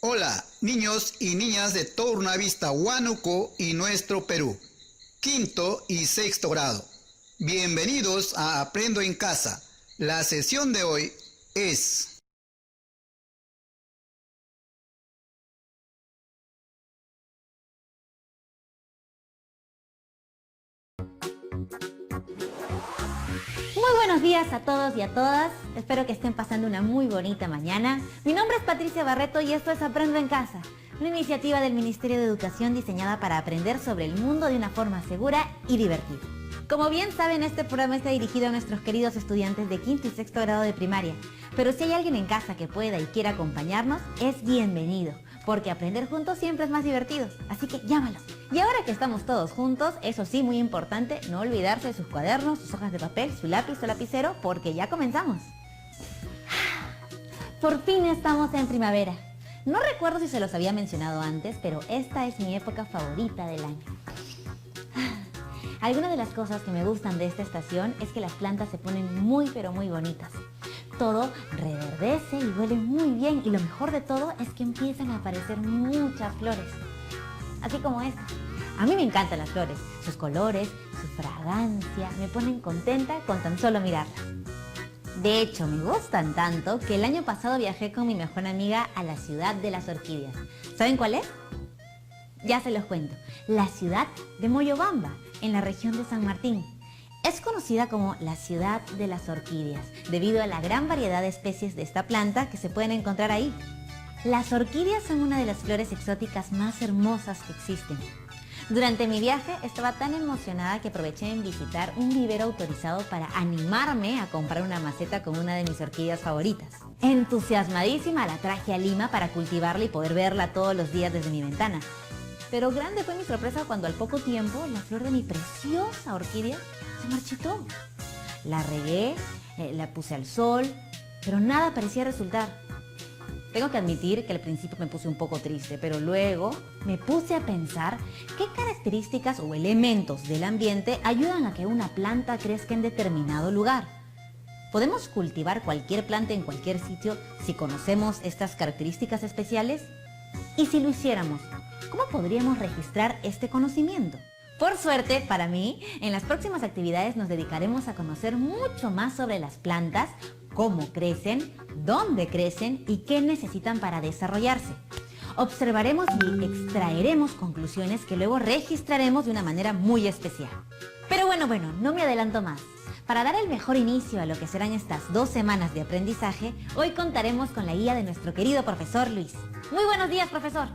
Hola, niños y niñas de Tornavista, Huánuco y nuestro Perú, quinto y sexto grado. Bienvenidos a Aprendo en Casa. La sesión de hoy es... Muy buenos días a todos y a todas. Espero que estén pasando una muy bonita mañana. Mi nombre es Patricia Barreto y esto es Aprendo en Casa, una iniciativa del Ministerio de Educación diseñada para aprender sobre el mundo de una forma segura y divertida. Como bien saben, este programa está dirigido a nuestros queridos estudiantes de quinto y sexto grado de primaria. Pero si hay alguien en casa que pueda y quiera acompañarnos, es bienvenido, porque aprender juntos siempre es más divertido. Así que llámalo. Y ahora que estamos todos juntos, eso sí, muy importante, no olvidarse de sus cuadernos, sus hojas de papel, su lápiz o lapicero, porque ya comenzamos. Por fin estamos en primavera. No recuerdo si se los había mencionado antes, pero esta es mi época favorita del año. Algunas de las cosas que me gustan de esta estación es que las plantas se ponen muy pero muy bonitas. Todo reverdece y huele muy bien, y lo mejor de todo es que empiezan a aparecer muchas flores. Así como esta. A mí me encantan las flores, sus colores, su fragancia, me ponen contenta con tan solo mirarlas. De hecho, me gustan tanto que el año pasado viajé con mi mejor amiga a la ciudad de las orquídeas. ¿Saben cuál es? Ya se los cuento. La ciudad de Moyobamba, en la región de San Martín. Es conocida como la ciudad de las orquídeas, debido a la gran variedad de especies de esta planta que se pueden encontrar ahí. Las orquídeas son una de las flores exóticas más hermosas que existen. Durante mi viaje estaba tan emocionada que aproveché en visitar un vivero autorizado para animarme a comprar una maceta con una de mis orquídeas favoritas. Entusiasmadísima la traje a Lima para cultivarla y poder verla todos los días desde mi ventana. Pero grande fue mi sorpresa cuando al poco tiempo la flor de mi preciosa orquídea se marchitó. La regué, la puse al sol, pero nada parecía resultar. Tengo que admitir que al principio me puse un poco triste, pero luego me puse a pensar qué características o elementos del ambiente ayudan a que una planta crezca en determinado lugar. ¿Podemos cultivar cualquier planta en cualquier sitio si conocemos estas características especiales? Y si lo hiciéramos, ¿cómo podríamos registrar este conocimiento? Por suerte, para mí, en las próximas actividades nos dedicaremos a conocer mucho más sobre las plantas, cómo crecen, dónde crecen y qué necesitan para desarrollarse. Observaremos y extraeremos conclusiones que luego registraremos de una manera muy especial. Pero bueno, no me adelanto más. Para dar el mejor inicio a lo que serán estas 2 semanas de aprendizaje, hoy contaremos con la guía de nuestro querido profesor Luis. Muy buenos días, profesor.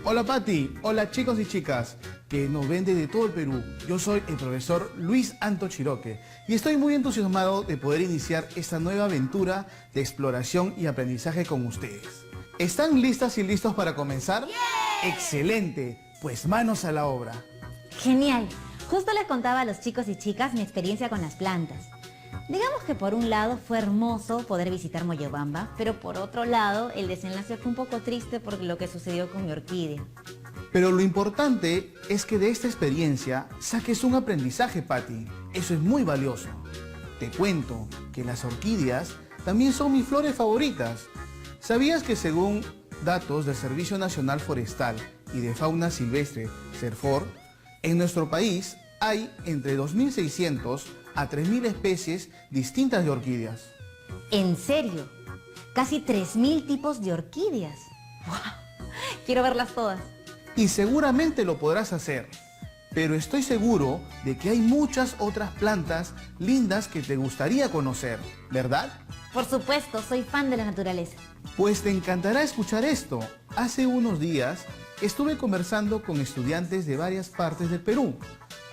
Hola Pati, hola chicos y chicas que nos ven desde todo el Perú. Yo soy el profesor Luis Anto Chiroque y estoy muy entusiasmado de poder iniciar esta nueva aventura de exploración y aprendizaje con ustedes. ¿Están listas y listos para comenzar? ¡Yeah! ¡Excelente! Pues manos a la obra. Genial. Justo les contaba a los chicos y chicas mi experiencia con las plantas. Digamos que por un lado fue hermoso poder visitar Moyobamba, pero por otro lado el desenlace fue un poco triste por lo que sucedió con mi orquídea. Pero lo importante es que de esta experiencia saques un aprendizaje, Pati. Eso es muy valioso. Te cuento que las orquídeas también son mis flores favoritas. ¿Sabías que según datos del Servicio Nacional Forestal y de Fauna Silvestre, SERFOR, en nuestro país hay entre 2.600 a 3.000 especies distintas de orquídeas? ¿En serio? Casi 3.000 tipos de orquídeas. ¡Wow! Quiero verlas todas. Y seguramente lo podrás hacer, pero estoy seguro de que hay muchas otras plantas lindas que te gustaría conocer, ¿verdad? Por supuesto, soy fan de la naturaleza. Pues te encantará escuchar esto. Hace unos días estuve conversando con estudiantes de varias partes del Perú.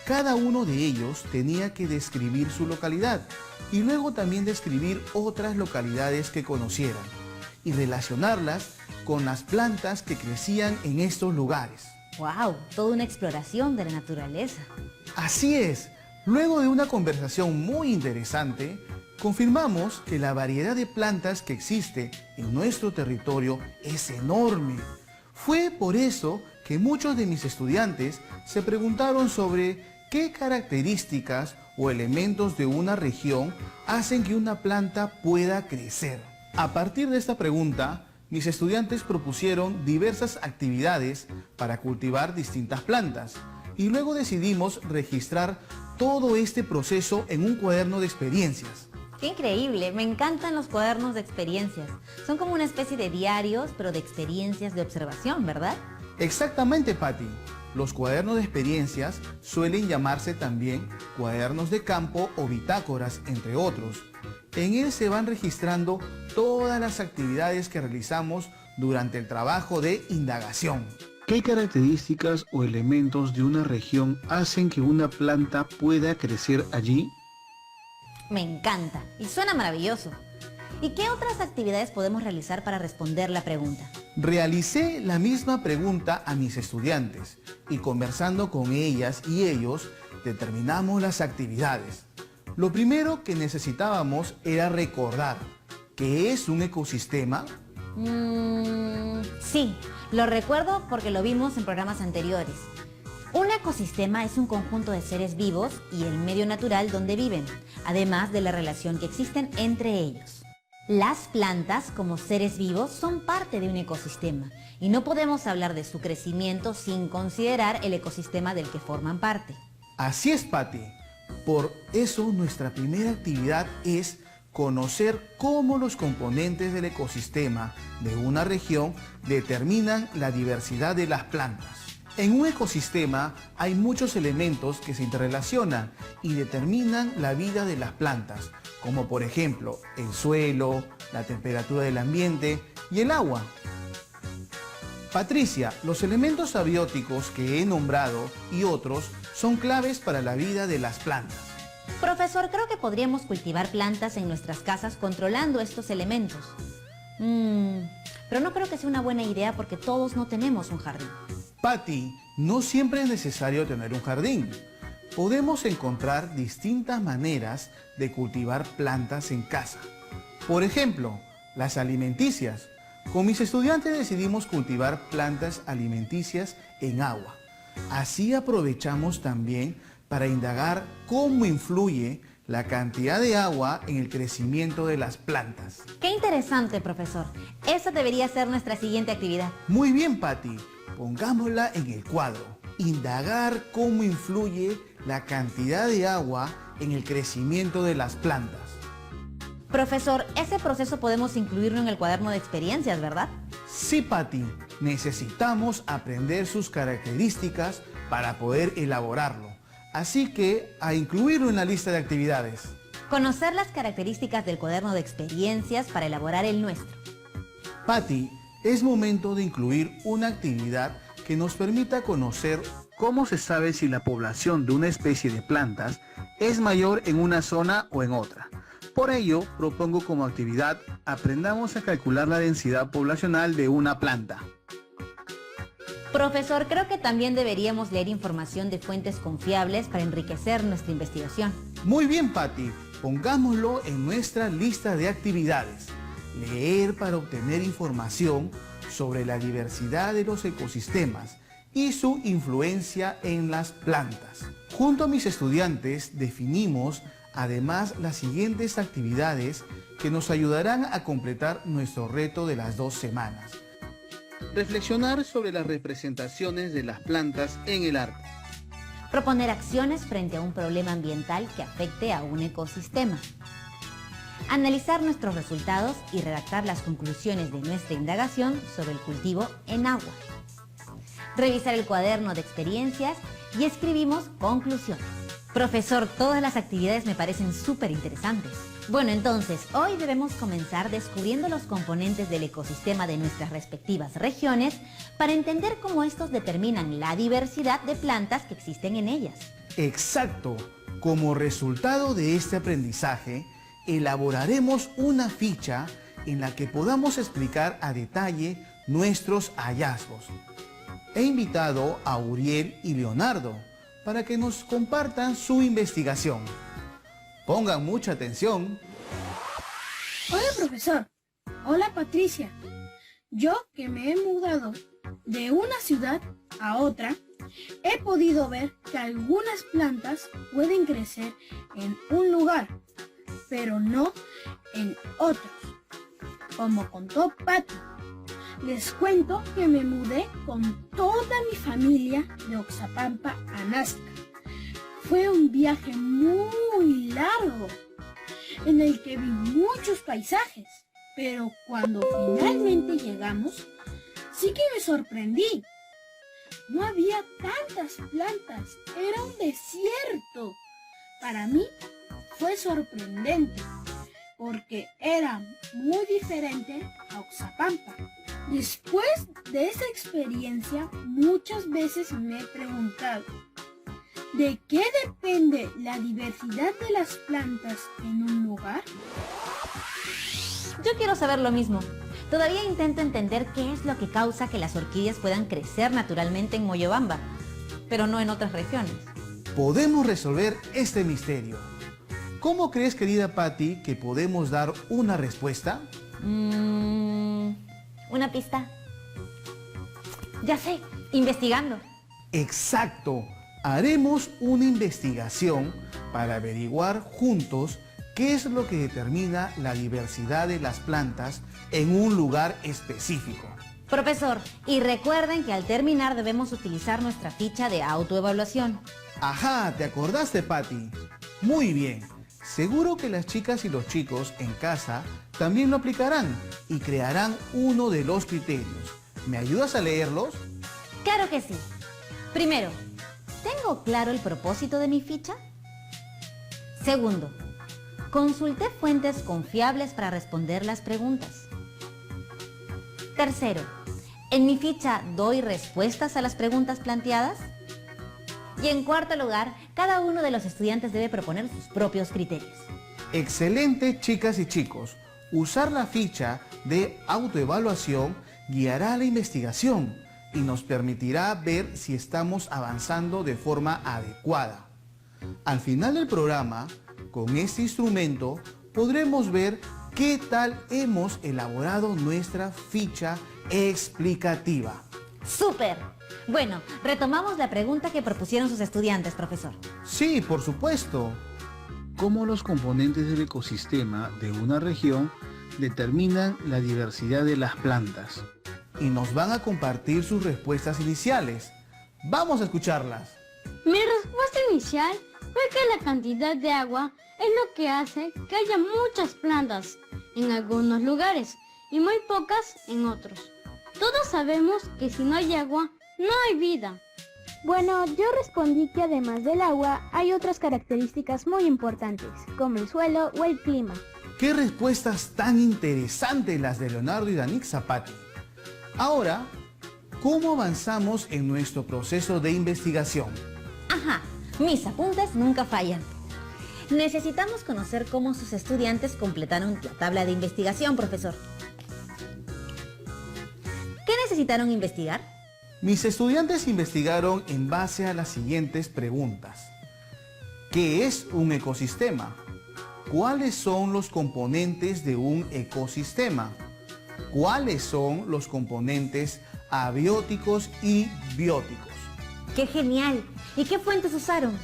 Cada uno de ellos tenía que describir su localidad y luego también describir otras localidades que conocieran y relacionarlas con las plantas que crecían en estos lugares. ¡Wow! Toda una exploración de la naturaleza. Así es. Luego de una conversación muy interesante, confirmamos que la variedad de plantas que existe en nuestro territorio es enorme. Fue por eso que muchos de mis estudiantes se preguntaron sobre qué características o elementos de una región hacen que una planta pueda crecer. A partir de esta pregunta, mis estudiantes propusieron diversas actividades para cultivar distintas plantas y luego decidimos registrar todo este proceso en un cuaderno de experiencias. ¡Qué increíble! Me encantan los cuadernos de experiencias. Son como una especie de diarios, pero de experiencias de observación, ¿verdad? Exactamente, Patti. Los cuadernos de experiencias suelen llamarse también cuadernos de campo o bitácoras, entre otros. En él se van registrando todas las actividades que realizamos durante el trabajo de indagación. ¿Qué características o elementos de una región hacen que una planta pueda crecer allí? Me encanta y suena maravilloso. ¿Y qué otras actividades podemos realizar para responder la pregunta? Realicé la misma pregunta a mis estudiantes y conversando con ellas y ellos determinamos las actividades. Lo primero que necesitábamos era recordar qué es un ecosistema. Sí, lo recuerdo porque lo vimos en programas anteriores. Un ecosistema es un conjunto de seres vivos y el medio natural donde viven, además de la relación que existen entre ellos. Las plantas, como seres vivos, son parte de un ecosistema y no podemos hablar de su crecimiento sin considerar el ecosistema del que forman parte. Así es, Patti. Por eso nuestra primera actividad es conocer cómo los componentes del ecosistema de una región determinan la diversidad de las plantas. En un ecosistema hay muchos elementos que se interrelacionan y determinan la vida de las plantas, como por ejemplo el suelo, la temperatura del ambiente y el agua. Patricia, los elementos abióticos que he nombrado y otros son claves para la vida de las plantas. Profesor, creo que podríamos cultivar plantas en nuestras casas controlando estos elementos. Pero no creo que sea una buena idea porque todos no tenemos un jardín. Patti, no siempre es necesario tener un jardín. Podemos encontrar distintas maneras de cultivar plantas en casa. Por ejemplo, las alimenticias. Con mis estudiantes decidimos cultivar plantas alimenticias en agua. Así aprovechamos también para indagar cómo influye la cantidad de agua en el crecimiento de las plantas. ¡Qué interesante, profesor! Esa debería ser nuestra siguiente actividad. Muy bien, Patti. Pongámosla en el cuadro. Indagar cómo influye la cantidad de agua en el crecimiento de las plantas. Profesor, ese proceso podemos incluirlo en el cuaderno de experiencias, ¿verdad? Sí, Patti. Necesitamos aprender sus características para poder elaborarlo. Así que a incluirlo en la lista de actividades. Conocer las características del cuaderno de experiencias para elaborar el nuestro. Patti, es momento de incluir una actividad que nos permita conocer ¿Cómo se sabe si la población de una especie de plantas es mayor en una zona o en otra? Por ello, propongo como actividad, aprendamos a calcular la densidad poblacional de una planta. Profesor, creo que también deberíamos leer información de fuentes confiables para enriquecer nuestra investigación. Muy bien, Patti. Pongámoslo en nuestra lista de actividades. Leer para obtener información sobre la diversidad de los ecosistemas y su influencia en las plantas. Junto a mis estudiantes definimos además las siguientes actividades que nos ayudarán a completar nuestro reto de las 2 semanas. Reflexionar sobre las representaciones de las plantas en el arte. Proponer acciones frente a un problema ambiental que afecte a un ecosistema. Analizar nuestros resultados y redactar las conclusiones de nuestra indagación sobre el cultivo en agua. Revisar el cuaderno de experiencias y escribimos conclusiones. Profesor, todas las actividades me parecen súper interesantes. Bueno, entonces, hoy debemos comenzar descubriendo los componentes del ecosistema de nuestras respectivas regiones para entender cómo estos determinan la diversidad de plantas que existen en ellas. Exacto. Como resultado de este aprendizaje, elaboraremos una ficha en la que podamos explicar a detalle nuestros hallazgos. He invitado a Uriel y Leonardo para que nos compartan su investigación. Pongan mucha atención. Hola, profesor. Hola, Patricia. Yo, que me he mudado de una ciudad a otra, he podido ver que algunas plantas pueden crecer en un lugar, pero no en otros. Como contó Patti, Les cuento que me mudé con toda mi familia de Oxapampa a Nazca. Fue un viaje muy largo en el que vi muchos paisajes, pero cuando finalmente llegamos, sí que me sorprendí. No había tantas plantas, era un desierto. Para mí fue sorprendente, porque era muy diferente a Oxapampa. Después de esa experiencia, muchas veces me he preguntado, ¿de qué depende la diversidad de las plantas en un lugar? Yo quiero saber lo mismo. Todavía intento entender qué es lo que causa que las orquídeas puedan crecer naturalmente en Moyobamba, pero no en otras regiones. Podemos resolver este misterio. ¿Cómo crees, querida Patty, que podemos dar una respuesta? Una pista. Ya sé, investigando. Exacto. Haremos una investigación para averiguar juntos qué es lo que determina la diversidad de las plantas en un lugar específico. Profesor, y recuerden que al terminar debemos utilizar nuestra ficha de autoevaluación. Ajá, ¿te acordaste, Patty? Muy bien. Seguro que las chicas y los chicos en casa también lo aplicarán y crearán uno de los criterios. ¿Me ayudas a leerlos? Claro que sí. Primero, ¿tengo claro el propósito de mi ficha? Segundo, consulté fuentes confiables para responder las preguntas. Tercero, ¿en mi ficha doy respuestas a las preguntas planteadas? Y en cuarto lugar, cada uno de los estudiantes debe proponer sus propios criterios. Excelente, chicas y chicos. Usar la ficha de autoevaluación guiará la investigación y nos permitirá ver si estamos avanzando de forma adecuada. Al final del programa, con este instrumento, podremos ver qué tal hemos elaborado nuestra ficha explicativa. ¡Súper! Bueno, retomamos la pregunta que propusieron sus estudiantes, profesor. Sí, por supuesto. ¿Cómo los componentes del ecosistema de una región determinan la diversidad de las plantas? Y nos van a compartir sus respuestas iniciales. Vamos a escucharlas. Mi respuesta inicial fue que la cantidad de agua es lo que hace que haya muchas plantas en algunos lugares y muy pocas en otros. Todos sabemos que si no hay agua, no hay vida. Bueno, yo respondí que además del agua hay otras características muy importantes, como el suelo o el clima. ¡Qué respuestas tan interesantes las de Leonardo y Danitza, Patty! Ahora, ¿cómo avanzamos en nuestro proceso de investigación? Ajá, mis apuntes nunca fallan. Necesitamos conocer cómo sus estudiantes completaron la tabla de investigación, profesor. ¿Qué necesitaron investigar? Mis estudiantes investigaron en base a las siguientes preguntas. ¿Qué es un ecosistema? ¿Cuáles son los componentes de un ecosistema? ¿Cuáles son los componentes abióticos y bióticos? ¡Qué genial! ¿Y qué fuentes usaron?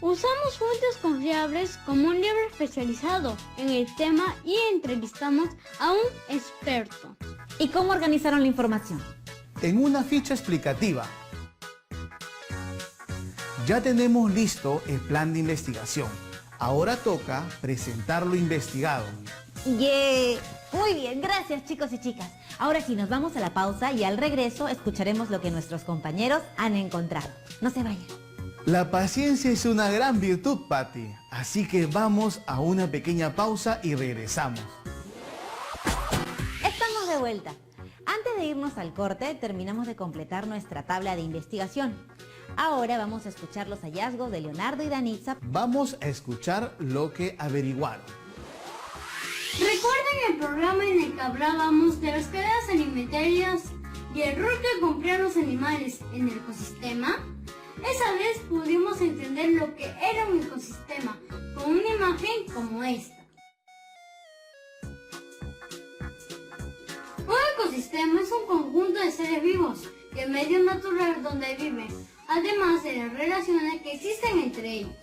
Usamos fuentes confiables como un libro especializado en el tema y entrevistamos a un experto. ¿Y cómo organizaron la información? En una ficha explicativa. Ya tenemos listo el plan de investigación. Ahora toca presentar lo investigado. ¡Yeah! Muy bien, gracias chicos y chicas. Ahora sí, nos vamos a la pausa y al regreso escucharemos lo que nuestros compañeros han encontrado. No se vayan. La paciencia es una gran virtud, Patty. Así que vamos a una pequeña pausa y regresamos. Estamos de vuelta. Antes de irnos al corte, terminamos de completar nuestra tabla de investigación. Ahora vamos a escuchar los hallazgos de Leonardo y Danitza. Vamos a escuchar lo que averiguaron. ¿Recuerdan el programa en el que hablábamos de las cadenas alimentarias y el rol que cumplían los animales en el ecosistema? Esa vez pudimos entender lo que era un ecosistema con una imagen como esta. Un ecosistema es un conjunto de seres vivos y el medio natural donde viven, además de las relaciones que existen entre ellos.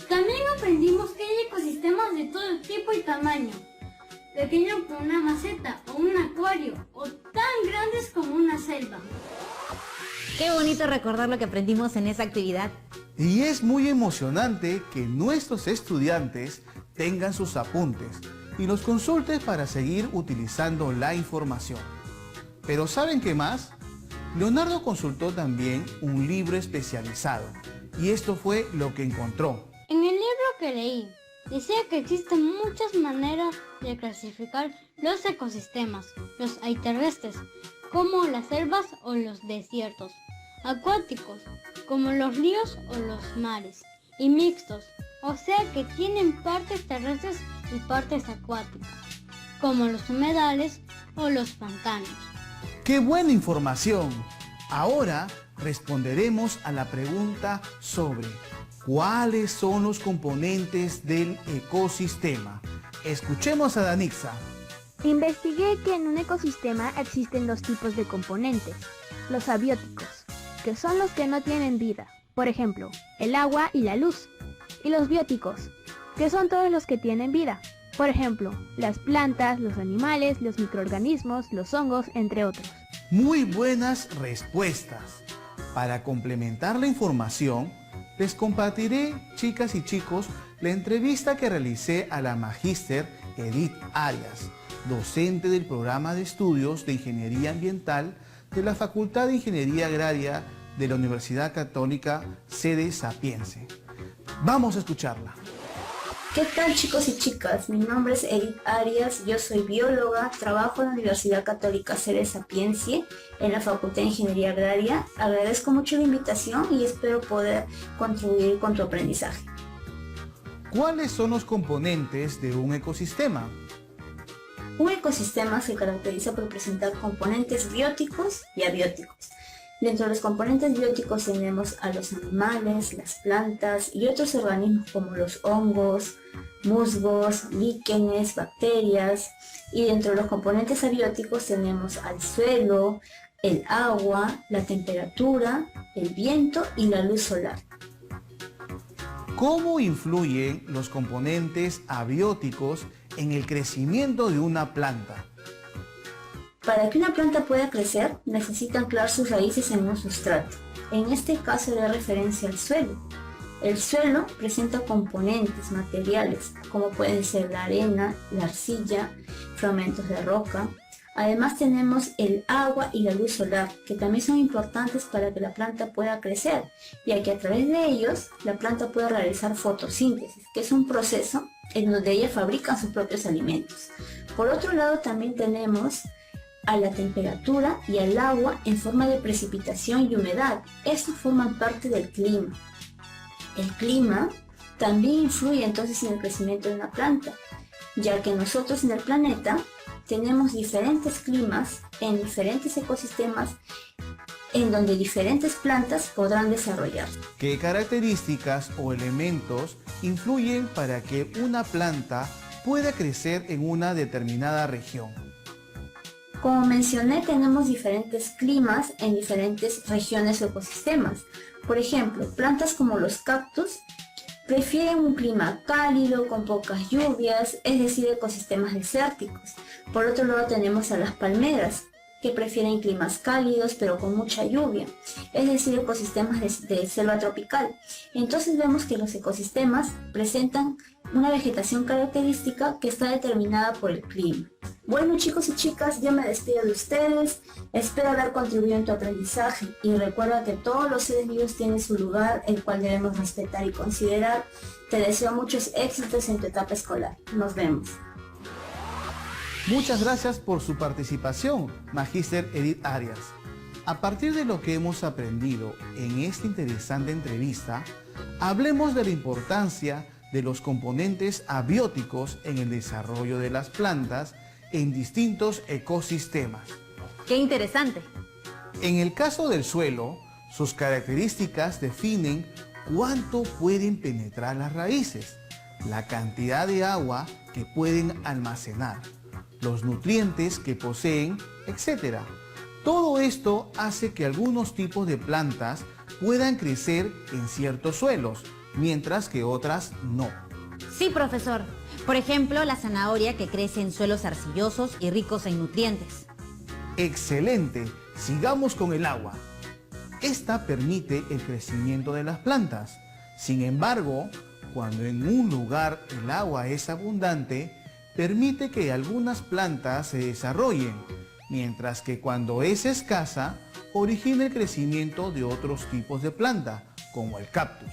También aprendimos que hay ecosistemas de todo tipo y tamaño. pequeño como una maceta o un acuario, o tan grandes como una selva. Qué bonito recordar lo que aprendimos en esa actividad. Y es muy emocionante que nuestros estudiantes tengan sus apuntes y los consulten para seguir utilizando la información. Pero ¿saben qué más? Leonardo consultó también un libro especializado y esto fue lo que encontró. En el libro que leí, decía que existen muchas maneras de clasificar los ecosistemas, los terrestres, como las selvas o los desiertos, acuáticos, como los ríos o los mares, y mixtos, o sea que tienen partes terrestres y partes acuáticas, como los humedales o los pantanos. ¡Qué buena información! Ahora responderemos a la pregunta sobre ¿cuáles son los componentes del ecosistema? Escuchemos a Danixa. Investigué que en un ecosistema existen dos tipos de componentes, los abióticos, que son los que no tienen vida, por ejemplo, el agua y la luz, y los bióticos, que son todos los que tienen vida, por ejemplo, las plantas, los animales, los microorganismos, los hongos, entre otros. Muy buenas respuestas. Para complementar la información, les compartiré, chicas y chicos, la entrevista que realicé a la magíster Edith Arias, docente del programa de estudios de Ingeniería Ambiental de la Facultad de Ingeniería Agraria de la Universidad Católica Sede Sapiense. Vamos a escucharla. ¿Qué tal, chicos y chicas? Mi nombre es Edith Arias, yo soy bióloga, trabajo en la Universidad Católica Sede Sapiense en la Facultad de Ingeniería Agraria. Agradezco mucho la invitación y espero poder contribuir con tu aprendizaje. ¿Cuáles son los componentes de un ecosistema? Un ecosistema se caracteriza por presentar componentes bióticos y abióticos. Dentro de los componentes bióticos tenemos a los animales, las plantas y otros organismos como los hongos, musgos, líquenes, bacterias. Y dentro de los componentes abióticos tenemos al suelo, el agua, la temperatura, el viento y la luz solar. ¿Cómo influyen los componentes abióticos en el crecimiento de una planta? Para que una planta pueda crecer, necesita anclar sus raíces en un sustrato. En este caso da referencia al suelo. El suelo presenta componentes materiales, como pueden ser la arena, la arcilla, fragmentos de roca. Además tenemos el agua y la luz solar, que también son importantes para que la planta pueda crecer, ya que a través de ellos la planta puede realizar fotosíntesis, que es un proceso en donde ella fabrica sus propios alimentos. Por otro lado también tenemos a la temperatura y al agua en forma de precipitación y humedad. Estos forman parte del clima. El clima también influye entonces en el crecimiento de una planta, ya que nosotros en el planeta tenemos diferentes climas en diferentes ecosistemas en donde diferentes plantas podrán desarrollarse. ¿Qué características o elementos influyen para que una planta pueda crecer en una determinada región? Como mencioné, tenemos diferentes climas en diferentes regiones o ecosistemas. Por ejemplo, plantas como los cactus prefieren un clima cálido, con pocas lluvias, es decir, ecosistemas desérticos. Por otro lado tenemos a las palmeras, que prefieren climas cálidos pero con mucha lluvia, es decir, ecosistemas de selva tropical. Entonces vemos que los ecosistemas presentan una vegetación característica que está determinada por el clima. Bueno, chicos y chicas, yo me despido de ustedes, espero haber contribuido en tu aprendizaje y recuerda que todos los seres vivos tienen su lugar, el cual debemos respetar y considerar. Te deseo muchos éxitos en tu etapa escolar. Nos vemos. Muchas gracias por su participación, magíster Edith Arias. A partir de lo que hemos aprendido en esta interesante entrevista, hablemos de la importancia de los componentes abióticos en el desarrollo de las plantas en distintos ecosistemas. ¡Qué interesante! En el caso del suelo, sus características definen cuánto pueden penetrar las raíces, la cantidad de agua que pueden almacenar, los nutrientes que poseen, etc. Todo esto hace que algunos tipos de plantas puedan crecer en ciertos suelos, mientras que otras no. Sí, profesor. Por ejemplo, la zanahoria que crece en suelos arcillosos y ricos en nutrientes. Excelente, sigamos con el agua. Esta permite el crecimiento de las plantas. Sin embargo, cuando en un lugar el agua es abundante, permite que algunas plantas se desarrollen, mientras que cuando es escasa, origina el crecimiento de otros tipos de planta, como el cactus,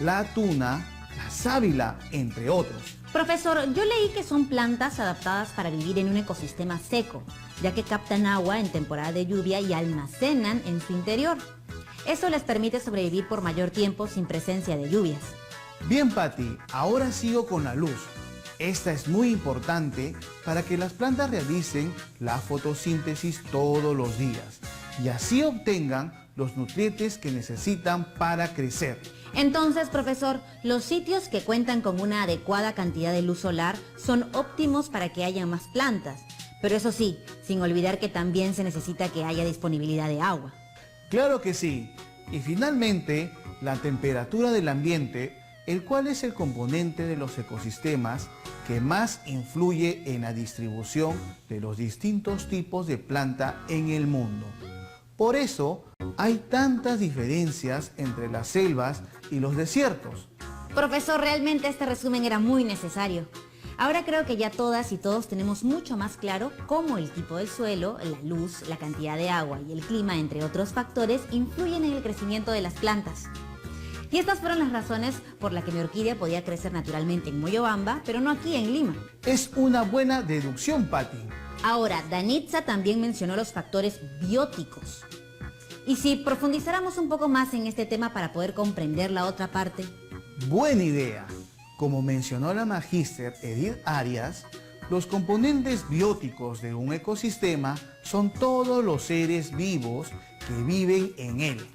la tuna, la sábila, entre otros. Profesor, yo leí que son plantas adaptadas para vivir en un ecosistema seco, ya que captan agua en temporada de lluvia y almacenan en su interior. Eso les permite sobrevivir por mayor tiempo sin presencia de lluvias. Bien, Patti, ahora sigo con la luz. Esta es muy importante para que las plantas realicen la fotosíntesis todos los días y así obtengan los nutrientes que necesitan para crecer. Entonces, profesor, los sitios que cuentan con una adecuada cantidad de luz solar son óptimos para que haya más plantas, pero eso sí, sin olvidar que también se necesita que haya disponibilidad de agua. Claro que sí. Y finalmente, la temperatura del ambiente, el cual es el componente de los ecosistemas que más influye en la distribución de los distintos tipos de planta en el mundo. Por eso, hay tantas diferencias entre las selvas y los desiertos. Profesor, realmente este resumen era muy necesario. Ahora creo que ya todas y todos tenemos mucho más claro cómo el tipo del suelo, la luz, la cantidad de agua y el clima, entre otros factores, influyen en el crecimiento de las plantas. Y estas fueron las razones por las que mi orquídea podía crecer naturalmente en Moyobamba, pero no aquí en Lima. Es una buena deducción, Patti. Ahora, Danitza también mencionó los factores bióticos. Y si profundizáramos un poco más en este tema para poder comprender la otra parte. Buena idea. Como mencionó la magíster Edith Arias, los componentes bióticos de un ecosistema son todos los seres vivos que viven en él.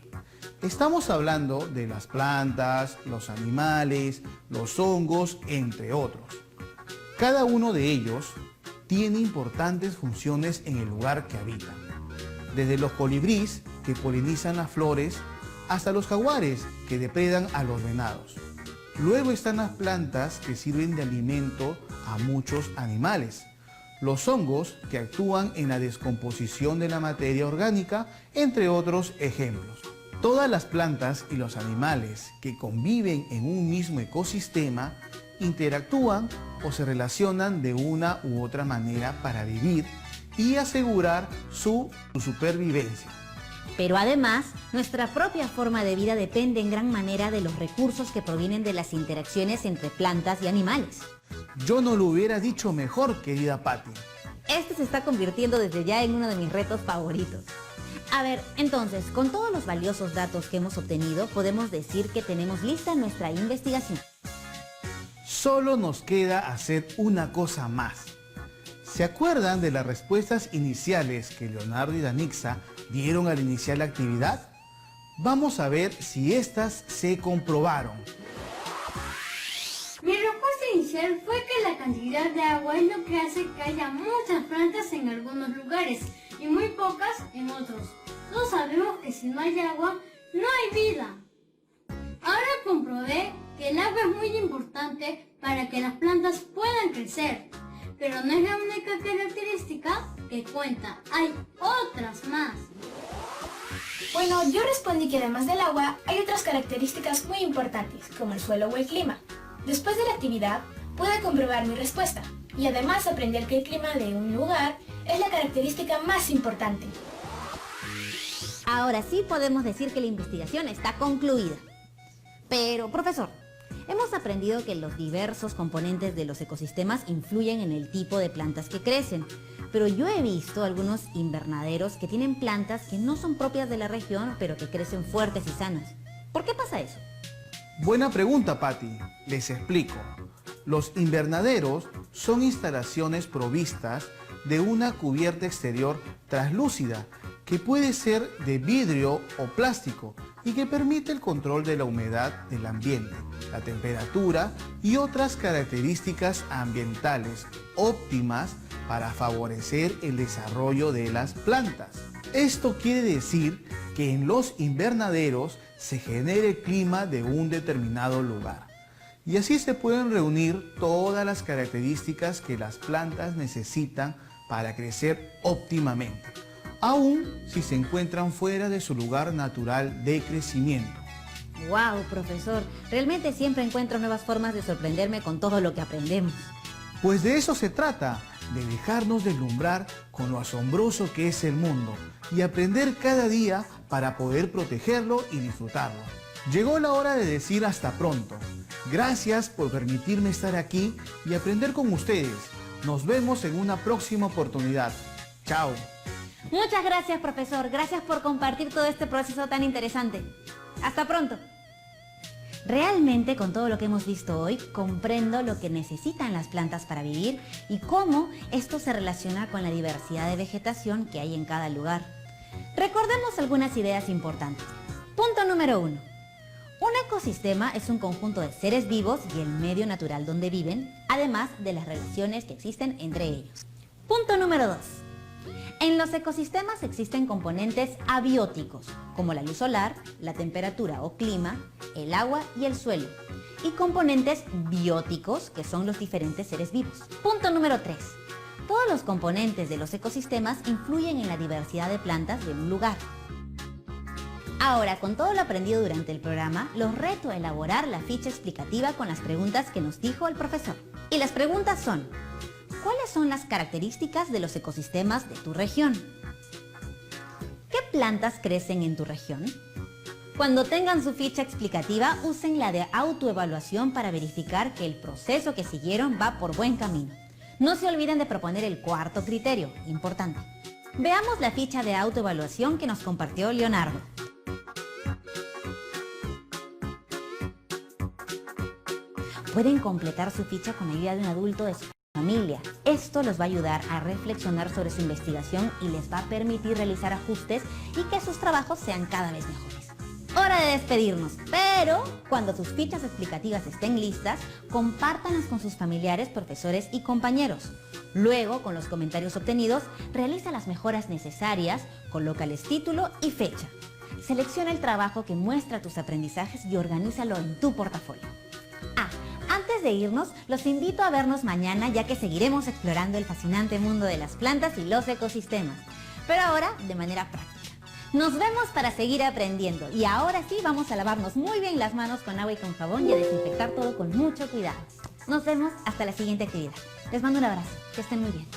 Estamos hablando de las plantas, los animales, los hongos, entre otros. Cada uno de ellos tiene importantes funciones en el lugar que habitan. Desde los colibríes, que polinizan las flores, hasta los jaguares, que depredan a los venados. Luego están las plantas, que sirven de alimento a muchos animales. Los hongos, que actúan en la descomposición de la materia orgánica, entre otros ejemplos. Todas las plantas y los animales que conviven en un mismo ecosistema interactúan o se relacionan de una u otra manera para vivir y asegurar su supervivencia. Pero además, nuestra propia forma de vida depende en gran manera de los recursos que provienen de las interacciones entre plantas y animales. Yo no lo hubiera dicho mejor, querida Patti. Este se está convirtiendo desde ya en uno de mis retos favoritos. A ver, entonces, con todos los valiosos datos que hemos obtenido, podemos decir que tenemos lista nuestra investigación. Solo nos queda hacer una cosa más. ¿Se acuerdan de las respuestas iniciales que Leonardo y Danitza dieron al iniciar la actividad? Vamos a ver si estas se comprobaron. Mi respuesta inicial fue que la cantidad de agua es lo que hace que haya muchas plantas en algunos lugares y muy pocas en otros. Todos sabemos que si no hay agua, no hay vida. Ahora comprobé que el agua es muy importante para que las plantas puedan crecer, pero no es la única característica que cuenta, hay otras más. Bueno, yo respondí que además del agua hay otras características muy importantes, como el suelo o el clima. Después de la actividad, pude comprobar mi respuesta y además aprender que el clima de un lugar es la característica más importante. Ahora sí podemos decir que la investigación está concluida. Pero, profesor, hemos aprendido que los diversos componentes de los ecosistemas influyen en el tipo de plantas que crecen. Pero yo he visto algunos invernaderos que tienen plantas que no son propias de la región, pero que crecen fuertes y sanas. ¿Por qué pasa eso? Buena pregunta, Patti. Les explico. Los invernaderos son instalaciones provistas de una cubierta exterior translúcida que puede ser de vidrio o plástico y que permite el control de la humedad del ambiente, la temperatura y otras características ambientales óptimas para favorecer el desarrollo de las plantas. Esto quiere decir que en los invernaderos se genera el clima de un determinado lugar y así se pueden reunir todas las características que las plantas necesitan para crecer óptimamente, aun si se encuentran fuera de su lugar natural de crecimiento. ¡Wow, profesor! Realmente siempre encuentro nuevas formas de sorprenderme con todo lo que aprendemos. Pues de eso se trata, de dejarnos deslumbrar con lo asombroso que es el mundo y aprender cada día para poder protegerlo y disfrutarlo. Llegó la hora de decir hasta pronto. Gracias por permitirme estar aquí y aprender con ustedes. Nos vemos en una próxima oportunidad. Chao. Muchas gracias, profesor. Gracias por compartir todo este proceso tan interesante. Hasta pronto. Realmente, con todo lo que hemos visto hoy, comprendo lo que necesitan las plantas para vivir y cómo esto se relaciona con la diversidad de vegetación que hay en cada lugar. Recordemos algunas ideas importantes. Punto número 1. Un ecosistema es un conjunto de seres vivos y el medio natural donde viven, además de las relaciones que existen entre ellos. Punto número 2. En los ecosistemas existen componentes abióticos, como la luz solar, la temperatura o clima, el agua y el suelo, y componentes bióticos, que son los diferentes seres vivos. Punto número 3. Todos los componentes de los ecosistemas influyen en la diversidad de plantas de un lugar. Ahora, con todo lo aprendido durante el programa, los reto a elaborar la ficha explicativa con las preguntas que nos dijo el profesor. Y las preguntas son: ¿cuáles son las características de los ecosistemas de tu región? ¿Qué plantas crecen en tu región? Cuando tengan su ficha explicativa, usen la de autoevaluación para verificar que el proceso que siguieron va por buen camino. No se olviden de proponer el cuarto criterio, importante. Veamos la ficha de autoevaluación que nos compartió Leonardo. Pueden completar su ficha con ayuda de un adulto de su familia. Esto los va a ayudar a reflexionar sobre su investigación y les va a permitir realizar ajustes y que sus trabajos sean cada vez mejores. Hora de despedirnos, pero cuando sus fichas explicativas estén listas, compártanlas con sus familiares, profesores y compañeros. Luego, con los comentarios obtenidos, realiza las mejoras necesarias, colócales título y fecha. Selecciona el trabajo que muestra tus aprendizajes y organízalo en tu portafolio. Antes de irnos, los invito a vernos mañana, ya que seguiremos explorando el fascinante mundo de las plantas y los ecosistemas, pero ahora de manera práctica. Nos vemos para seguir aprendiendo y ahora sí vamos a lavarnos muy bien las manos con agua y con jabón y a desinfectar todo con mucho cuidado. Nos vemos hasta la siguiente actividad. Les mando un abrazo, que estén muy bien.